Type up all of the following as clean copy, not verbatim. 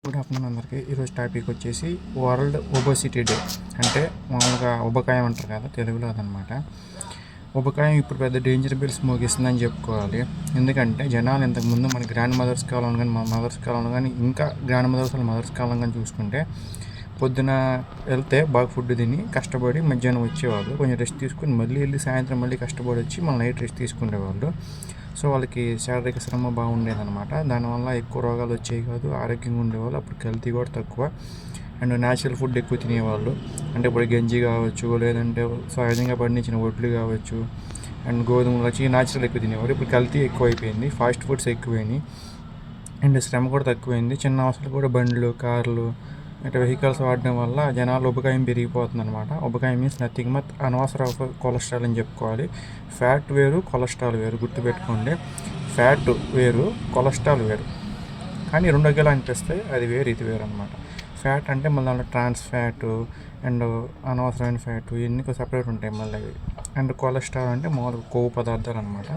Good afternoon అందరికీ. ఈరోజు topic వచ్చేసి వరల్డ్ ఒబెసిటీ డే. అంటే మామూలుగా ఉబకాయం అంటారు కదా తెలుగులో, అదనమాట. ఉబకాయం ఇప్పుడు పెద్ద డేంజర్ బిల్స్ మోగిస్తుందని చెప్పుకోవాలి. ఎందుకంటే జనాలు ఇంతకుముందు మన గ్రాండ్ మదర్స్ కాలం కానీ మన మదర్స్ కాలం కానీ ఇంకా గ్రాండ్ మదర్స్ కాలం కానీ చూసుకుంటే పొద్దున వెళ్తే బాగా ఫుడ్ తిని కష్టపడి మధ్యాహ్నం వచ్చేవాళ్ళు, కొంచెం రెస్ట్ తీసుకుని మళ్ళీ వెళ్ళి సాయంత్రం మళ్ళీ కష్టపడి వచ్చి మళ్ళీ నైట్ రెస్ట్ తీసుకునేవాళ్ళు. సో వాళ్ళకి శారీరక శ్రమ బాగుండేదన్నమాట. దానివల్ల ఎక్కువ రోగాలు వచ్చేవి కాదు, ఆరోగ్యంగా ఉండేవాళ్ళు. అప్పుడు కల్తీ కూడా తక్కువ అండ్ న్యాచురల్ ఫుడ్ ఎక్కువ తినేవాళ్ళు. అంటే ఇప్పుడు గంజి కావచ్చు, లేదంటే సహజంగా పండించిన వడ్లు కావచ్చు అండ్ గోధుమలు వచ్చి న్యాచురల్ ఎక్కువ తినేవాళ్ళు. ఇప్పుడు కల్తీ ఎక్కువైపోయింది, ఫాస్ట్ ఫుడ్స్ ఎక్కువైనాయి అండ్ శ్రమ కూడా తక్కువైంది. చిన్న అవసరాలు కూడా బండ్లు, కార్లు ఇట్లా వెహికల్స్ వాడడం వల్ల జనాలు ఉబకాయం పెరిగిపోతుంది అనమాట. ఉబకాయం మీన్స్ నథింగ్ బట్ అనవసర కొలెస్ట్రాల్ అని చెప్పుకోవాలి. ఫ్యాట్ వేరు, కొలెస్ట్రాల్ వేరు, గుర్తుపెట్టుకోండి. ఫ్యాట్ వేరు, కొలెస్ట్రాల్ వేరు, కానీ రెండు ఒకేలా అనిపిస్తాయి. అది వేరు, ఇది వేరు అనమాట. ఫ్యాట్ అంటే మళ్ళీ దాంట్లో ట్రాన్స్ ఫ్యాట్ అండ్ అనవసరమైన ఫ్యాట్ ఇవన్నీ సపరేట్ ఉంటాయి మళ్ళీ అవి. అండ్ కొలెస్ట్రాల్ అంటే మామూలుగా కొవ్వు పదార్థాలు అనమాట.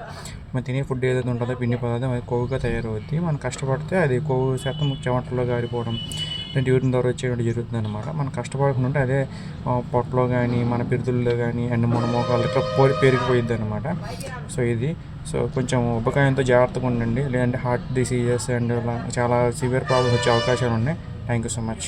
మనం తినే ఫుడ్ ఏదైతే ఉంటుందో పిండి పదార్థం అది కొవ్వుగా తయారవుద్ది. మనం కష్టపడితే అది కొవ్వు శాతం చెమటలో గారిపోవడం అంటే యూరిన్ ద్వారా వచ్చేటువంటి జరుగుతుంది అనమాట. మనం కష్టపడకుండా అదే పొట్టలో కానీ మన పిరుదుల్లో కానీ అండ్ మన మోకాలు ఇట్లా పెరిగిపోయిద్ది అనమాట. సో కొంచెం ఉబకాయంతో జాగ్రత్తగా ఉండండి, లేదంటే హార్ట్ డిసీజెస్ అండ్ చాలా సివియర్ ప్రాబ్లమ్స్ వచ్చే అవకాశాలు ఉన్నాయి. Thank you so much.